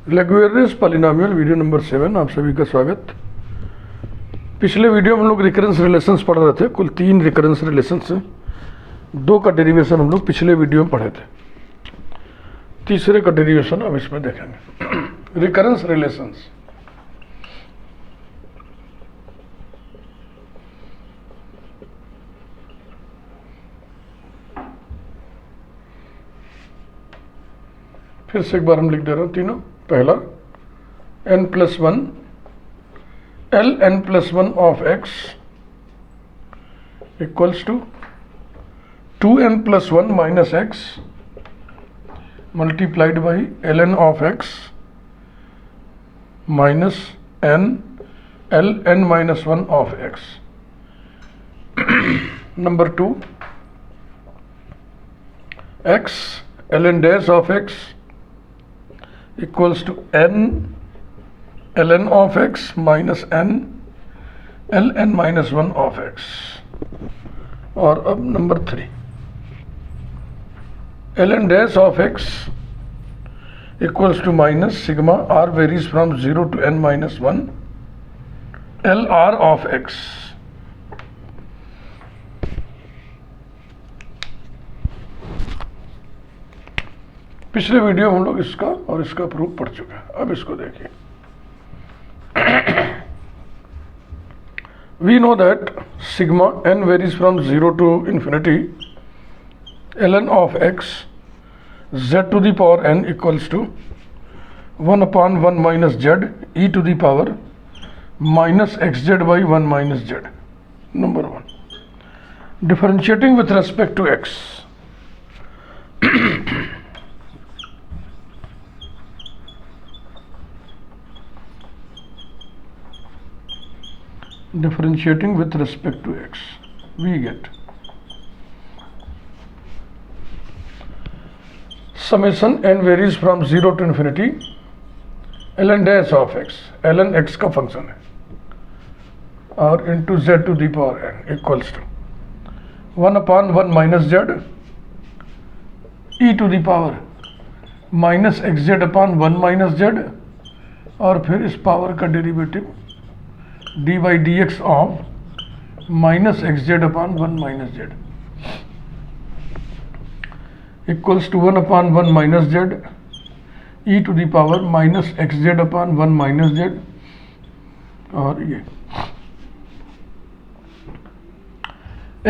लैगुएरेस polynomial video number 7, आप सभी का स्वागत। पिछले वीडियो में हम लोग रिकरेंस रिलेशंस पढ़ रहे थे। कुल 3 रिकरेंस रिलेशंस हैं। 2 का डेरिवेशन हम लोग पिछले वीडियो में पढ़े थे। तीसरे का डेरिवेशन अब इसमें देखेंगे। रिकरेंस रिलेशंस, फिर से एक बार हम लिख दे रहे हैं तीनों। पहला n+1 ln+1 of x equals to 2n+1 minus x multiplied by ln of x minus n ln-1 of x। Number 2 x ln dash of x equals to n ln of x minus n ln-1 of x। और अब number 3 ln dash of x equals to minus sigma r varies from 0 to n-1 lr of x। पिछले video में हम लोग इसका और इसका proof पढ़ चुके हैं। अब इसको देखिए। We know that sigma n varies from 0 to infinity ln of x z to the power n equals to 1/1 minus z e to the power minus xz by 1 minus z। Number 1, differentiating with respect to x। Differentiating with respect to x, we get summation n varies from 0 to infinity ln dash of x, ln x का function है, और into z to the power n equals to 1/1 minus z e to the power minus xz/1 minus z, और फिर इस power का derivative dy dx of minus xz/1 minus z equals to 1/1 minus z e to the power minus xz/1 minus z। और ये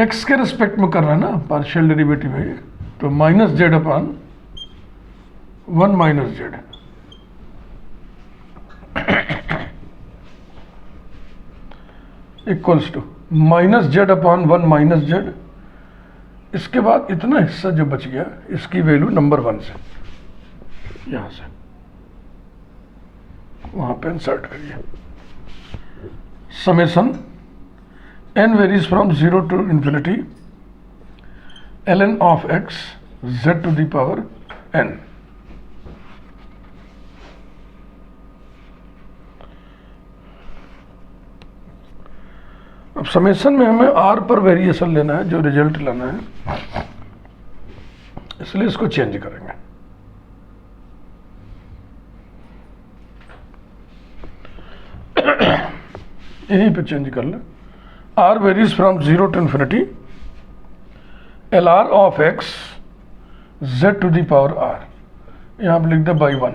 x के respect में कर रहा है ना, पार्शियल डेरिवेटिव है, तो minus z/1 minus z equals to minus z/1 minus z। इसके बाद इतना हिस्सा जो बच गया, इसकी वैल्यू नंबर 1 से यहां से वहां पे इंसर्ट करिए। Summation n varies from 0 to infinity ln of x z to the power n। अब समेशन में हमें r पर वेरिएशन लेना है, जो रिजल्ट लाना है, इसलिए इसको चेंज करेंगे। यहीं पे चेंज कर ले। r varies from 0 to infinity lr of x z to the power r, यहां पर लिख दे by 1।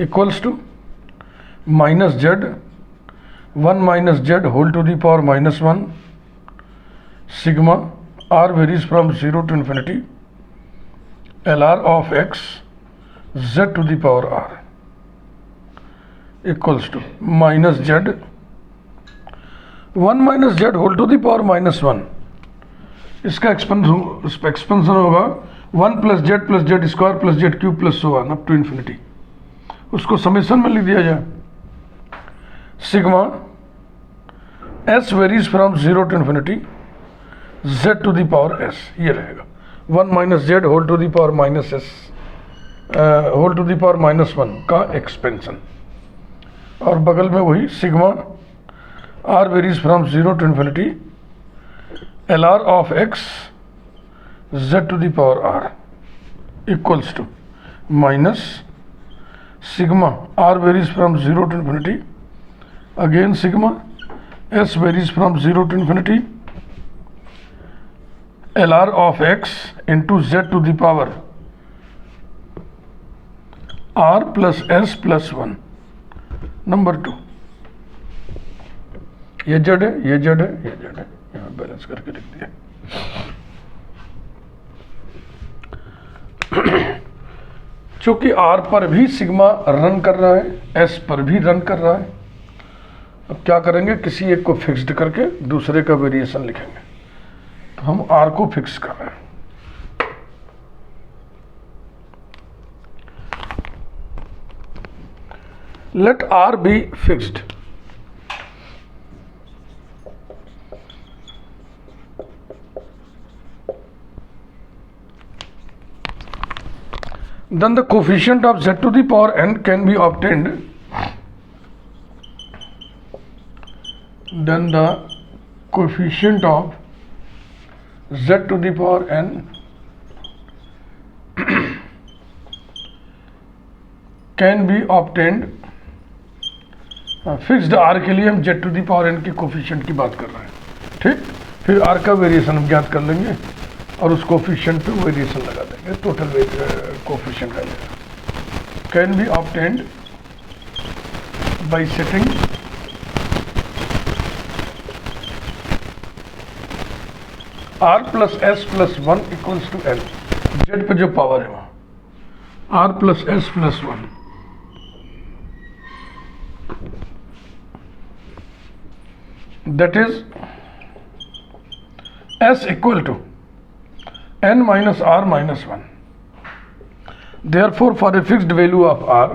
Equals to minus z/1 minus z whole to the power minus 1 sigma r varies from 0 to infinity lr of x z to the power r equals to minus z/1 minus z whole to the power minus 1। इसका expansion होगा 1 + z + z² + z³ + so on up to infinity. उसको summation में लिख दिया जाए। Sigma s varies from 0 to infinity z to the power s, ये रहेगा 1 minus z whole to the power minus s whole to the power minus 1 का expansion, और बगल में वही sigma r varies from 0 to infinity LR of x z to the power r equals to minus sigma r varies from 0 to infinity, again sigma s varies from 0 to infinity, LR of x into z to the power r plus s plus 1. Number 2, ये Z है, ये Z है, ये Z है, यहाँ balance करके लिख दिया। चूंकि आर पर भी सिग्मा रन कर रहा है, एस पर भी रन कर रहा है, अब क्या करेंगे, किसी एक को फिक्स्ड करके दूसरे का वेरिएशन लिखेंगे। तो हम आर को फिक्स कर रहे हैं। Let r be fixed. Then the coefficient of z to the power n can be obtained. Then the coefficient of z to the power n can be obtained. Fixed r के लिए हम z to the power n के coefficient की बात कर रहे हैं, ठीक। फिर आर का वेरिएशन हम ज्ञात कर लेंगे और उस कोफिशिएंट पे वेरिएशन लगा देंगे, टोटल कोफिशिएंट आ जाएगा। Can be obtained by setting r plus s plus 1 equals to n. Z पे जो पावर है वहाँ r plus s plus 1, that is s equal to n minus r minus 1. Therefore, for a fixed value of r,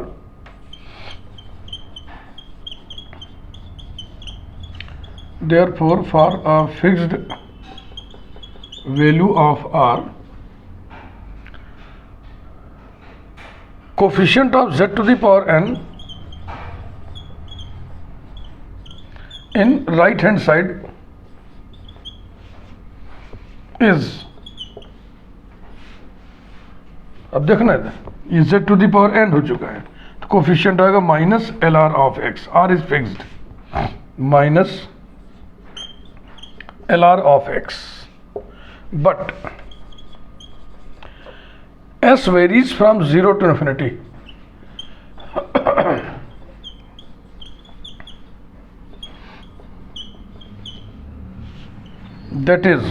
coefficient of z to the power n in right hand side is, अब देखना है ये z to the power n हो चुका है, तो coefficient आएगा minus LR of x, r is fixed, minus LR of x, but s varies from 0 to infinity. That is,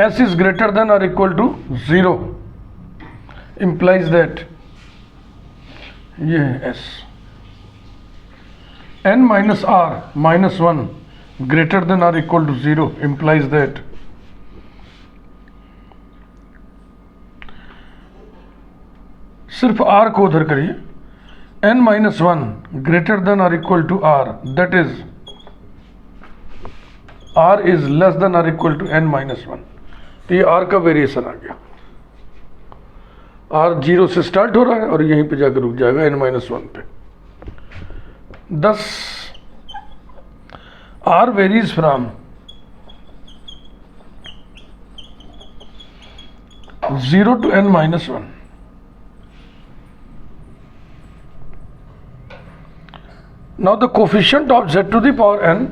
s is greater than or equal to 0 implies that ये है s, n minus r minus 1 greater than or equal to 0 implies that सिर्फ r को उधर करिए, n minus 1 greater than or equal to r, that is r is less than or equal to n minus 1. तो ये r का variation आ गया, r 0 से start हो रहा है और यहीं पे जाकर रुक जाएगा n minus 1 पे। Thus r varies from 0 to n minus 1. Now the coefficient of z to the power n,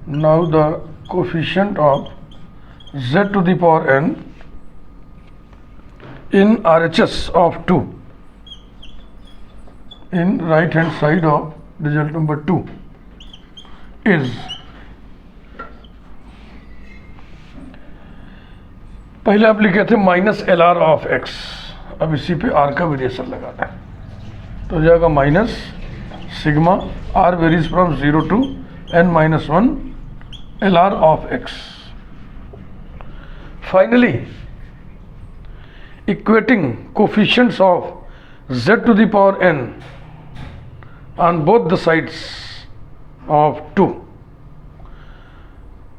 now the coefficient of z to the power n in RHS of 2, in right hand side of result number 2 is, पहले आप लिखे थे minus LR of x, अब इसी पे r का variation लगाना है, तो हो जाएगा minus sigma r varies from 0 to n minus 1 LR of x. Finally, equating coefficients of z to the power n on both the sides of 2.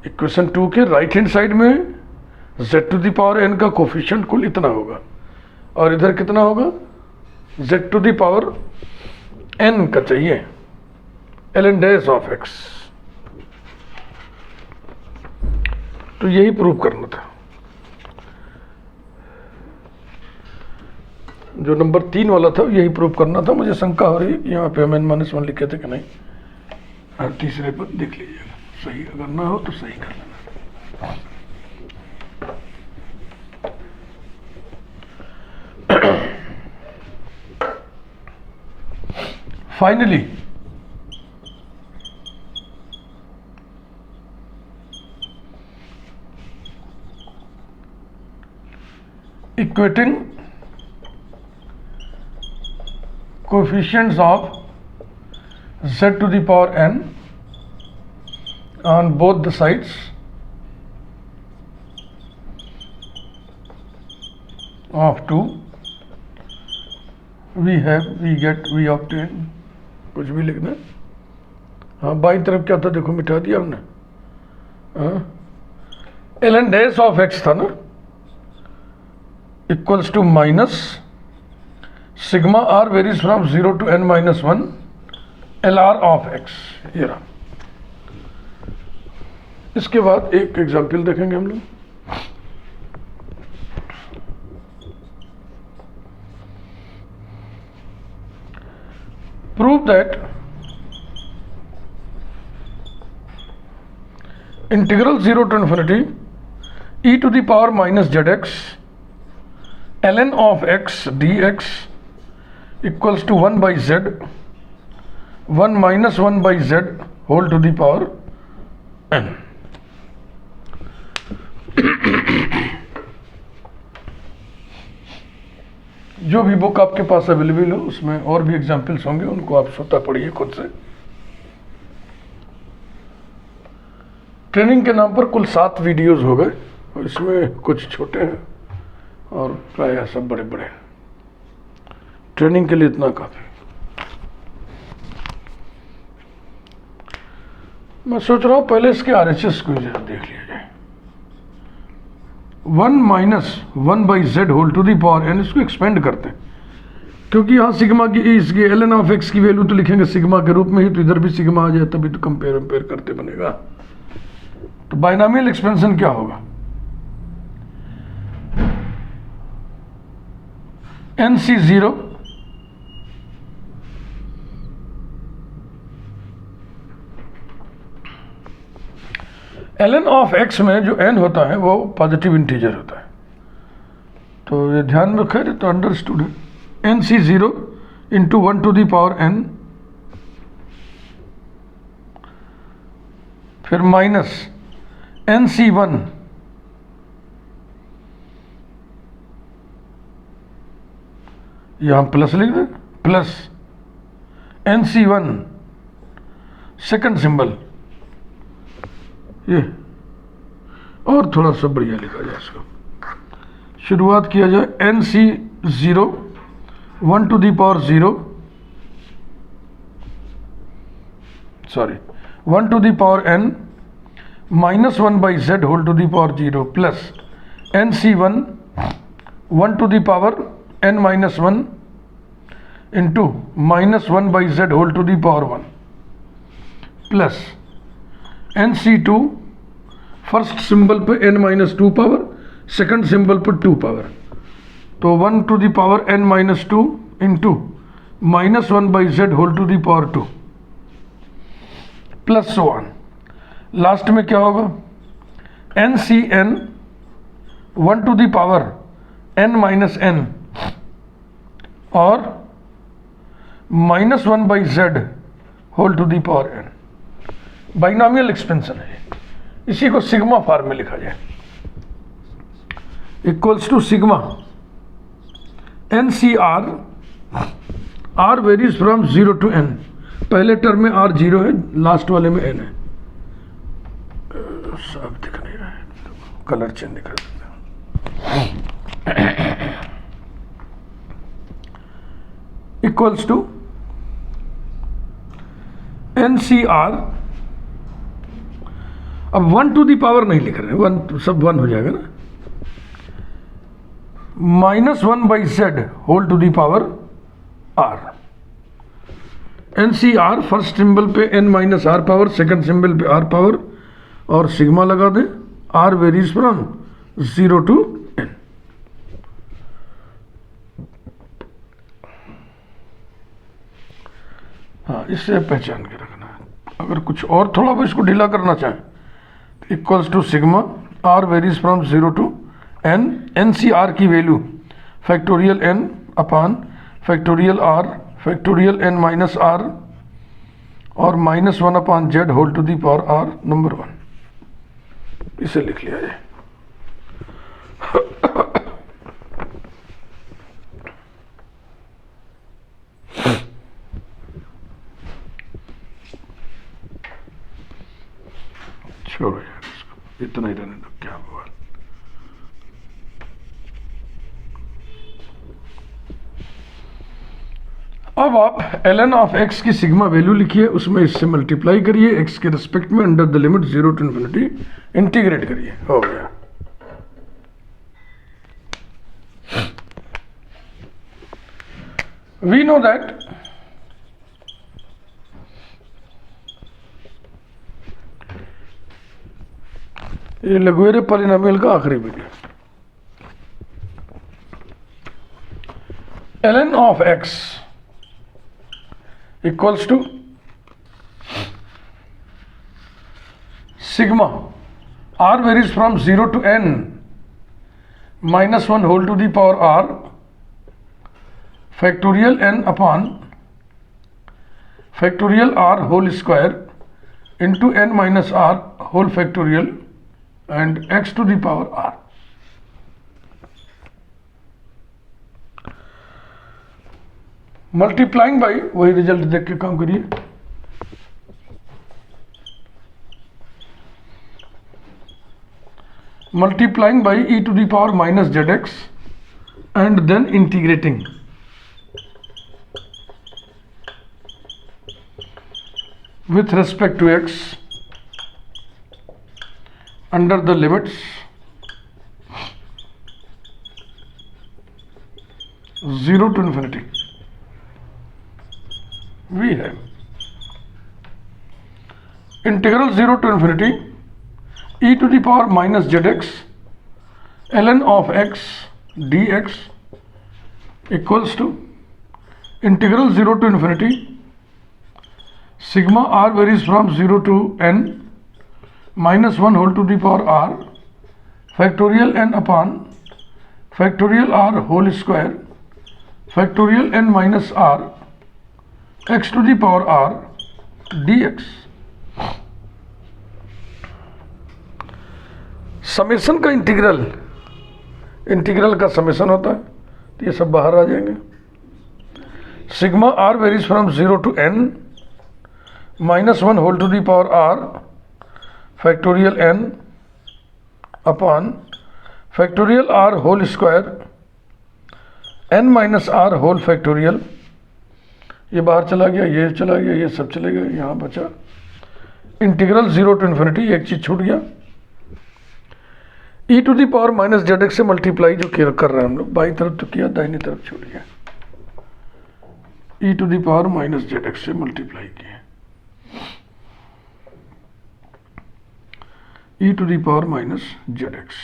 Equation 2 के राइट हैंड साइड में z to the power n का coefficient कुल इतना होगा और इधर कितना होगा, z to the power n का चाहिए ln dash of x, तो यही प्रूव करना था। जो नंबर 3 वाला था यही प्रूव करना था। मुझे शंका हो रही यहाँ पे हम n-1 लिखे थे कि नहीं। और तीसरे पर देख लीजिएगा, सही अगर ना हो तो सही कर लेना। Finally equating coefficients of z to the power n on both the sides of 2 we obtain, कुछ भी लिखना। हाँ, बाई तरफ क्या था देखो, मिटा दिया हमने। ln डैश ऑफ x था ना, equals to minus sigma r varies from 0 to n-1 LR of x। ये रहा। इसके बाद एक एग्जाम्पल देखेंगे हम लोग। Prove that integral 0 to infinity e to the power minus zx ln of x dx equals to 1 by z 1 minus 1 by z whole to the power n। जो भी बुक आपके पास अवेलेबल हो उसमें और भी एग्जाम्पल्स होंगे, उनको आप स्वतः पढ़िए खुद से। ट्रेनिंग के नाम पर कुल 7 वीडियोस हो गए और इसमें कुछ छोटे हैं और प्रायः सब बड़े बड़े हैं। ट्रेनिंग के लिए इतना काफी। मैं सोच रहा हूं पहले इसके RHS को जरा देख लिया जाए। 1 minus 1 by z whole to the power n, इसको एक्सपेंड करते हैं क्योंकि यहाँ सिग्मा की इसकी ln ऑफ x की वैल्यू तो लिखेंगे सिग्मा के रूप में ही, तो इधर भी सिग्मा आ जाए तभी तो कंपेयर करते बनेगा। तो बाइनोमियल एक्सपेंशन क्या होगा, NC0 ln ऑफ x में जो n होता है वो पॉजिटिव इंटीजर होता है, तो ये ध्यान रखें। तो अंडरस्टूड है। NC0 into 1 to the power n, फिर माइनस NC1 यहां प्लस लिख दें, प्लस NC1 सेकंड सिंबल ये, और थोड़ा सा बढ़िया लिखा जाए इसको। शुरुआत किया जाए NC0 1 to the power 0, sorry 1 to the power n minus 1 by z whole to the power 0 plus NC1 1 to the power n minus 1 into minus 1 by z whole to the power 1 plus NC2 first symbol पे n minus 2 power, second symbol पर 2 power, तो 1 to the power n minus 2 into minus 1 by z whole to the power 2 plus so on. Last में क्या होगा, NCN 1 to the power n minus n और minus 1 by z whole to the power n। Binomial expansion है, इसी को sigma form में लिखा जाए, equals to sigma NCR, R varies from 0 to n। पहले टर्म में R 0 है, लास्ट वाले में n है। सब दिख नहीं रहा है, कलर चेंज कर देते हैं। इक्वल्स टू NCR, अब 1 टू दी पावर नहीं लिख रहे हैं, 1 सब 1 हो जाएगा ना, minus 1 by z whole to the power R। NCR first symbol पे n minus R power, second symbol पे R पावर और सिग्मा लगा दें r varies from 0 to n. हाँ, इससे पहचान के रखना है। अगर कुछ और थोड़ा बहुत इसको ढीला करना चाहें तो equals to sigma r varies from 0 to n, n C r की value factorial n upon factorial r factorial n minus r और -1 upon z whole to the power r number 1। इसे लिख लिया जाए। छोड़ो यार इसको, इतना ही रहने दो, क्या हुआ। अब आप ln ऑफ x की सिग्मा वैल्यू लिखिए, उसमें इससे मल्टीप्लाई करिए x के रिस्पेक्ट में under the limit 0 to infinity, integrate करिए, हो गया। वी नो दैट ये लघुवेरे पॉलिनोमियल का आखिरी video. ln of x equals to sigma r varies from 0 to n -1 whole to the power r factorial n upon factorial r whole square into n minus r whole factorial and x to the power r। Multiplying by, वही result देख के काम करिए। Multiplying by e to the power minus zx and then integrating with respect to x under the limits 0 to infinity। We have integral 0 to infinity e to the power minus zx ln of x dx equals to integral 0 to infinity sigma r varies from 0 to n -1 whole to the power r factorial n upon factorial r whole square factorial n minus r x to the power r dx। Summation का integral, integral का summation होता है, तो ये सब बाहर आ जाएंगे। Sigma r varies from 0 to n -1 whole to the power r factorial n upon factorial r whole square n minus r whole factorial, ये बाहर चला गया, ये चला गया, ये सब चले गए, यहाँ बचा इंटीग्रल 0 टू इन्फिनिटी, एक चीज छूट गया, e to the power minus z x से मल्टीप्लाई जो कर रहे हैं हम लोग, बाई तरफ तो किया, दाहिनी तरफ छूट गया, e to the power minus z x से मल्टीप्लाई किया, e to the power minus z x,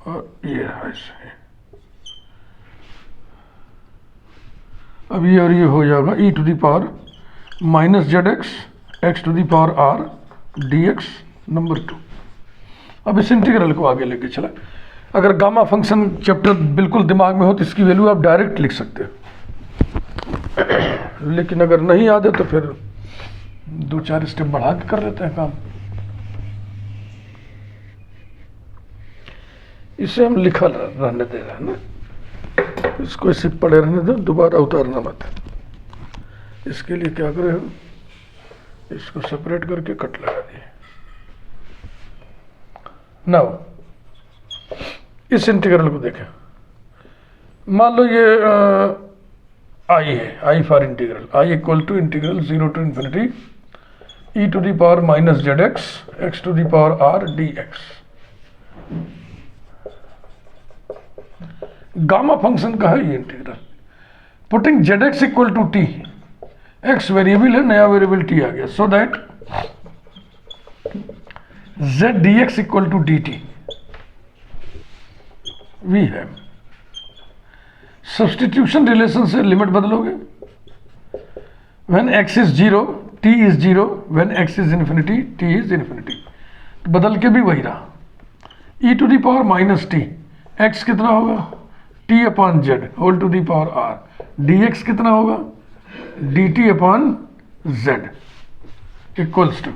और ये ऐसे है। अब ये और ये हो जाएगा e to the power minus z x x to the power r dx number 2। अब इस इंटीग्रल को आगे लेके चला। अगर गामा फंक्शन चैप्टर बिल्कुल दिमाग में हो तो इसकी वैल्यू आप डायरेक्ट लिख सकते हो, लेकिन अगर नहीं याद है तो फिर 2-4 स्टेप बढ़ा के कर लेते हैं काम। इसे हम लिखा रहने दे रहे हैं ना, इसको ऐसे पड़े रहने दो, दोबारा उतारना मत। इसके लिए क्या करे हो, इसको सेपरेट करके कट लगा दिए। नाउ इस इंटीग्रल को देखें, मान लो ये आई है, I for integral, I equal to integral 0 to infinity e to the power minus z x x to the power r dx। Gamma function का है ये integral. Putting z x equal to t, x variable है, नया variable t आ गया, so that z dx equal to dt we have. Substitution relation से limit बदलोगे, when x is 0 t is 0, when x is infinity t is infinity, बदल के भी वही रहा। e to the power minus t, x कितना होगा t upon z whole to the power r, dx कितना होगा dt upon z equals to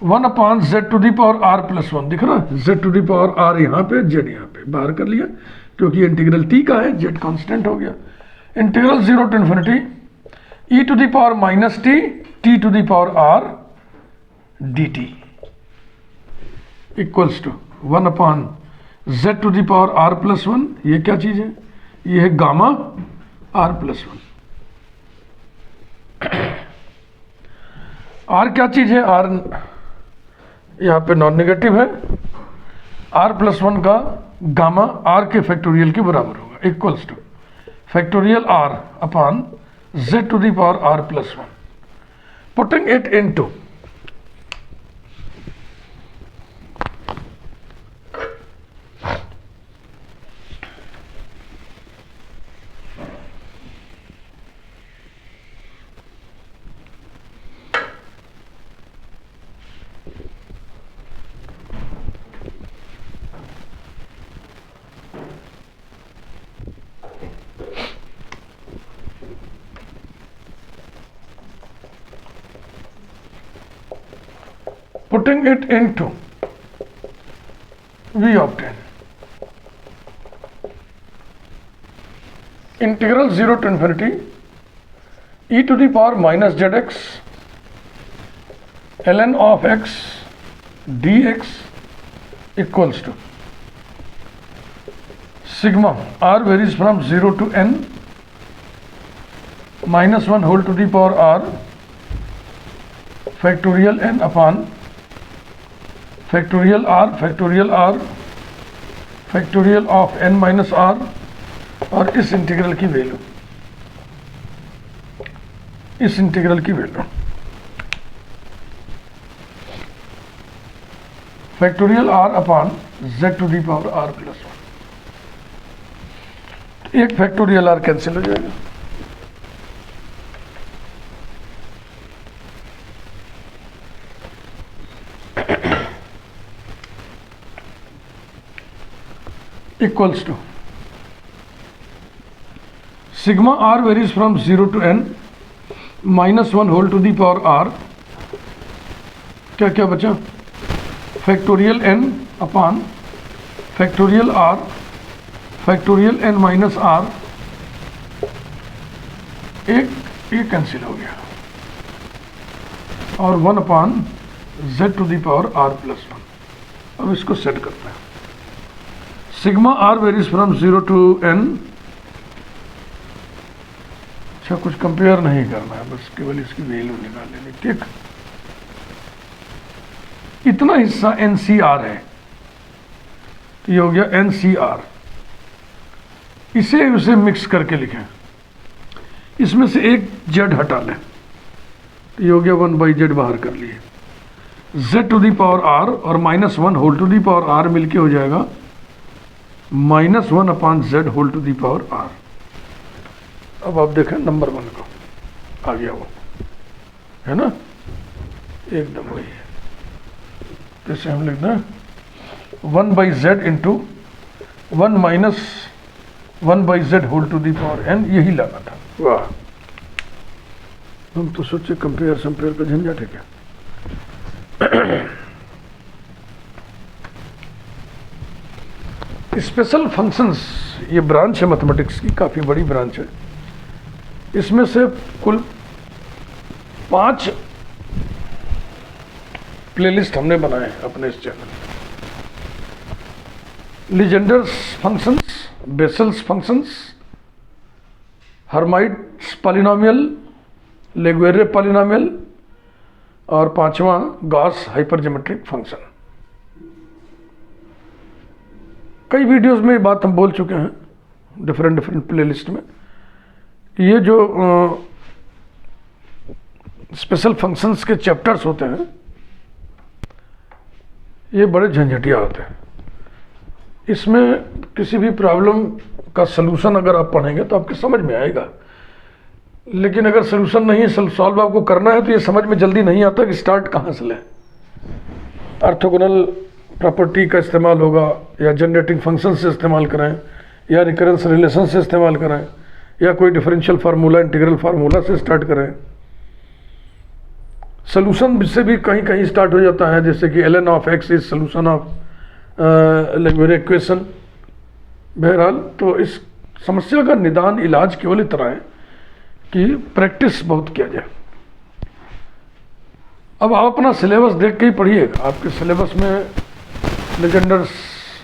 1 upon z to the power r plus 1, दिख रहा है z to the power r यहाँ पे, z यहाँ पे, बाहर कर लिया क्योंकि इंटीग्रल t का है, z कांस्टेंट हो गया। Integral 0 to infinity e to the power minus t t to the power r dt equals to 1 upon z to the power r plus 1, ये क्या चीज़ है, ये है गामा r प्लस 1। r क्या चीज़ है, r यहाँ पे नॉन नेगेटिव है, r प्लस 1 का गामा r के फैक्टोरियल के बराबर होगा, equals to factorial r upon z to the power r plus 1। Putting it into putting it into, we obtain integral 0 to infinity e to the power minus zx ln of x dx equals to sigma r varies from 0 to n minus 1 whole to the power r factorial n upon factorial r factorial of n minus r, और इस integral की value, इस integral की value factorial r upon z to the power r plus 1। एक factorial r cancel हो जाएगा, equals to sigma r varies from 0 to n minus 1 whole to the power r, क्या क्या बचा, factorial n upon factorial r factorial n minus r, एक cancel हो गया, और 1 upon z to the power r plus 1। अब इसको set करते हैं, sigma r varies from 0 to n, अच्छा कुछ कंपेयर नहीं करना है, बस केवल इसकी वैल्यू निकाल लेनी, ठीक। इतना हिस्सा NCR है, तो ये हो गया NCR, इसे उसे मिक्स करके लिखें, इसमें से एक z हटा लें, तो ये हो गया 1/z बाहर कर लिए, z to the power r और minus 1 whole to the power r मिलके हो जाएगा minus 1 upon z whole to the power r। अब आप देखें नंबर 1 को, आ गया वो, है ना, एकदम वही है। तो इसे हम लिख दें 1/z into 1 minus 1/z whole to the power n, यही लाना था। वाह, हम तो सोचे कंपेयर संपेयर का झंझट है क्या। स्पेशल फंक्शंस, ये ब्रांच है मैथमेटिक्स की, काफ़ी बड़ी ब्रांच है। इसमें से कुल 5 प्लेलिस्ट हमने बनाए अपने इस channel. Legendre's functions, Bessel's functions, Hermite's polynomial, Laguerre polynomial, और 5वां गॉस हाइपरज्योमेट्रिक फंक्शन। कई वीडियोस में ये बात हम बोल चुके हैं डिफरेंट प्लेलिस्ट में, ये जो स्पेशल फंक्शंस के चैप्टर्स होते हैं, ये बड़े झंझटिया होते हैं। इसमें किसी भी प्रॉब्लम का सलूशन अगर आप पढ़ेंगे तो आपके समझ में आएगा, लेकिन अगर सलूशन नहीं सॉल्व आपको करना है तो ये समझ में जल्दी नहीं आता कि स्टार्ट कहाँ से लें। ऑर्थोगोनल प्रॉपर्टी का इस्तेमाल होगा, या जनरेटिंग फंक्शन से इस्तेमाल करें, या रिकरेंस रिलेशन से इस्तेमाल करें, या कोई डिफरेंशियल फार्मूला इंटीग्रल फार्मूला से स्टार्ट करें। सलूशन से भी कहीं कहीं स्टार्ट हो जाता है, जैसे कि ln of x is solution of Laguerre equation. बहरहाल तो इस समस्या का निदान इलाज केवल इतना है कि प्रैक्टिस बहुत किया जाए। अब आप अपना सिलेबस देख के ही पढ़िएगा। आपके सिलेबस में लेजेंडर्स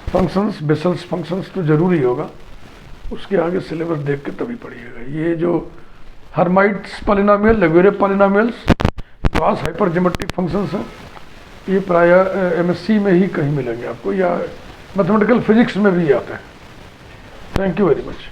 फंक्शंस, बेसल्स फंक्शंस तो जरूरी होगा, उसके आगे सिलेबस देख के तभी पढ़िएगा। ये जो Hermite's polynomial, Laguerre polynomials, class hypergeometric functions हैं, ये प्रायः MSc में ही कहीं मिलेंगे आपको, या मैथमेटिकल फिजिक्स में भी आते हैं। Thank you very much.